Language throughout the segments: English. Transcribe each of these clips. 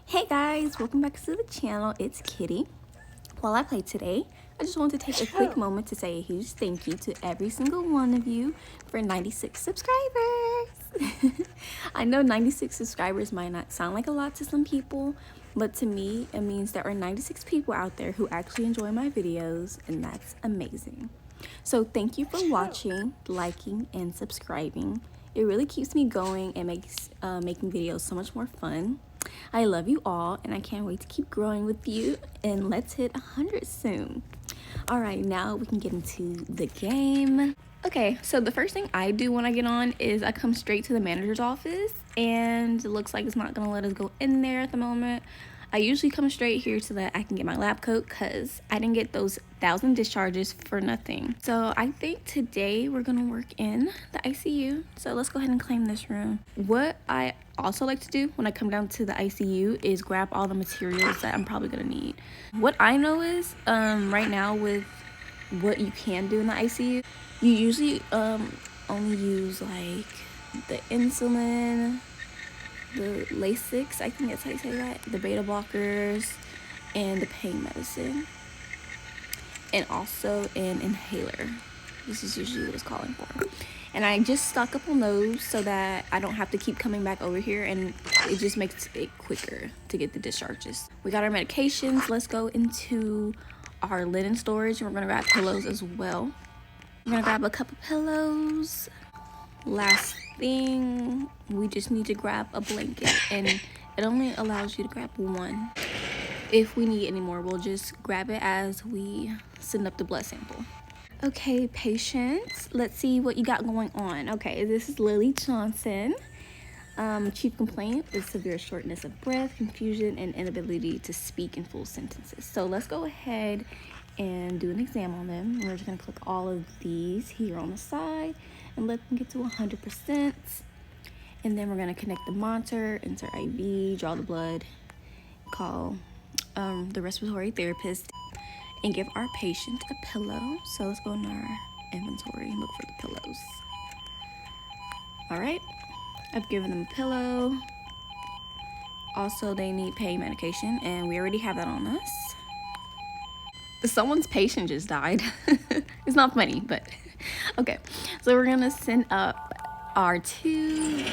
Hey guys, welcome back to the channel. It's Kitty. While I play today, I just want to take a quick moment to say a huge thank you to every single one of you for 96 subscribers. I know 96 subscribers might not sound like a lot to some people, but to me, it means there are 96 people out there who actually enjoy my videos, and that's amazing. So thank you for watching, liking, and subscribing. It really keeps me going and makes making videos so much more fun. I love you all, and I can't wait to keep growing with you, and let's hit 100 soon. All right, now we can get into the game. Okay, so the first thing I do when I get on is I come straight to the manager's office, and it looks like it's not gonna let us go in there at the moment. I usually come straight here so that I can get my lab coat because I didn't get those 1,000 discharges for nothing. So I think today we're gonna work in the ICU. So let's go ahead and claim this room. What I also like to do when I come down to the ICU is grab all the materials that I'm probably gonna need. What I know is right now with what you can do in the ICU, you usually only use like the insulin, the Lasix, I think that's how you say that, the beta blockers, and the pain medicine, and also an inhaler. This is usually what it's calling for. And I just stock up on those so that I don't have to keep coming back over here, and it just makes it quicker to get the discharges. We got our medications. Let's go into our linen storage, and we're gonna grab pillows as well. We're gonna grab a couple pillows. Last thing, we just need to grab a blanket, and it only allows you to grab one. If we need any more, we'll just grab it as we send up the blood sample. Okay, patients, let's see what you got going on. Okay, this is Lily Johnson. Chief complaint is severe shortness of breath, confusion, and inability to speak in full sentences. So let's go ahead and do an exam on them. We're just gonna click all of these here on the side and let them get to 100%. And then we're gonna connect the monitor, insert IV, draw the blood, call the respiratory therapist, and give our patient a pillow. So let's go in our inventory and look for the pillows. All right, I've given them a pillow. Also, they need pain medication, and we already have that on us. Someone's patient just died. It's not funny, but okay. So we're gonna send up our tube.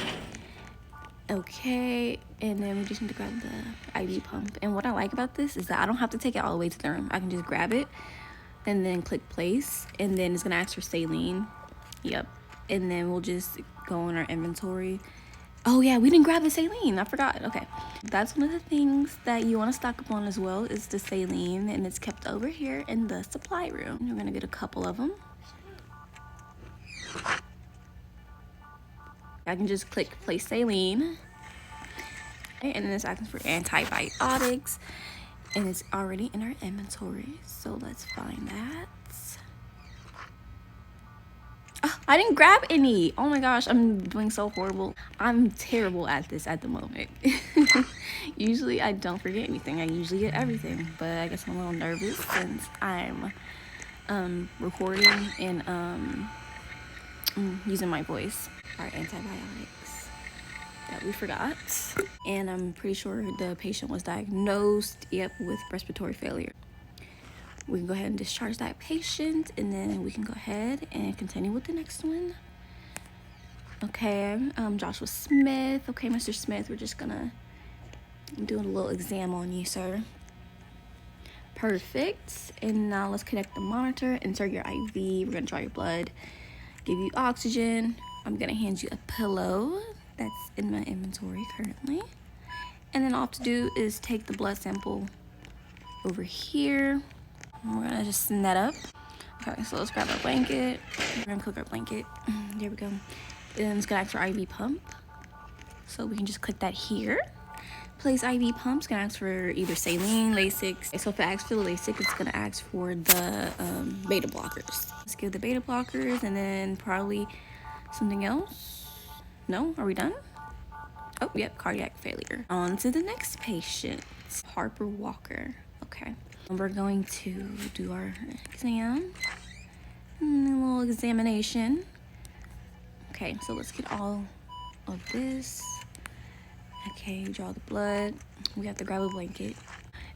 Okay, and then we just need to grab the IV pump. And what I like about this is that I don't have to take it all the way to the room. I can just grab it and then click place, and then it's gonna ask for saline. Yep. And then we'll just go in our inventory. Oh yeah, we didn't grab the saline. I forgot. Okay, that's one of the things that you want to stock up on as well, is the saline, and it's kept over here in the supply room. We're gonna get a couple of them. I can just click place saline, okay, and then it's asking for antibiotics, and it's already in our inventory. So let's find that. I didn't grab any. Oh my gosh, I'm doing so horrible. I'm terrible at this at the moment. Usually I don't forget anything. I usually get everything, but I guess I'm a little nervous since I'm recording and using my voice. Our antibiotics that we forgot. And I'm pretty sure the patient was diagnosed, yep, with respiratory failure. We can go ahead and discharge that patient, and then we can go ahead and continue with the next one. Okay, Joshua Smith. Okay, Mr. Smith, we're just gonna do a little exam on you, sir. Perfect. And now let's connect the monitor, insert your IV. We're gonna draw your blood, give you oxygen. I'm gonna hand you a pillow that's in my inventory currently. And then all I have to do is take the blood sample over here. We're gonna just send that up. Okay, so let's grab our blanket. We're gonna click our blanket. There we go. Then it's gonna ask for IV pump. So we can just click that here. Place IV pump. It's gonna ask for either saline, Lasix. So if it asks for the Lasix, it's gonna ask for the beta blockers. Let's give the beta blockers, and then probably something else. No, are we done? Oh, yep, cardiac failure. On to the next patient, Harper Walker. Okay. We're going to do our exam, and a little examination. Okay, so let's get all of this Okay, draw the blood. We have to grab a blanket.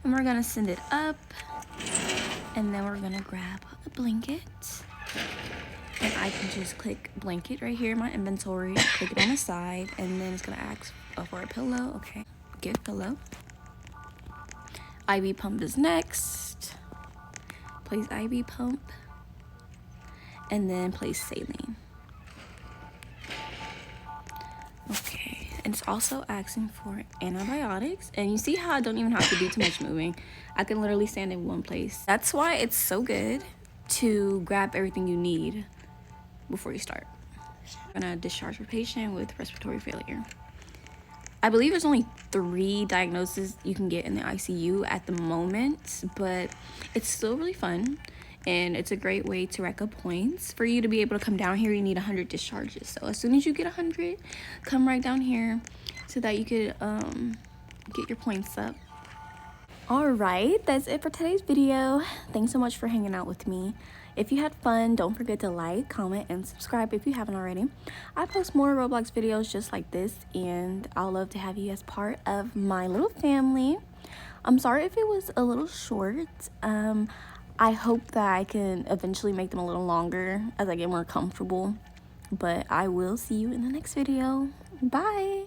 And we're gonna send it up. And then we're gonna grab a blanket. And I can just click blanket right here in my inventory. Click it on the side. And then it's gonna ask for a pillow. Okay, get pillow. IV pump is next. Place IV pump. And then place saline. Okay, and it's also asking for antibiotics. And you see how I don't even have to do too much moving. I can literally stand in one place. That's why it's so good to grab everything you need before you start. I'm gonna discharge your patient with respiratory failure. I believe there's only 3 diagnoses you can get in the ICU at the moment, but it's still really fun. And it's a great way to rack up points. For you to be able to come down here, you need 100 discharges. So as soon as you get 100, come right down here so that you could get your points up. All right, that's it for today's video. Thanks so much for hanging out with me. If you had fun, don't forget to like, comment, and subscribe if you haven't already. I post more Roblox videos just like this, and I'll love to have you as part of my little family. I'm sorry if it was a little short. I hope that I can eventually make them a little longer as I get more comfortable. But I will see you in the next video. Bye!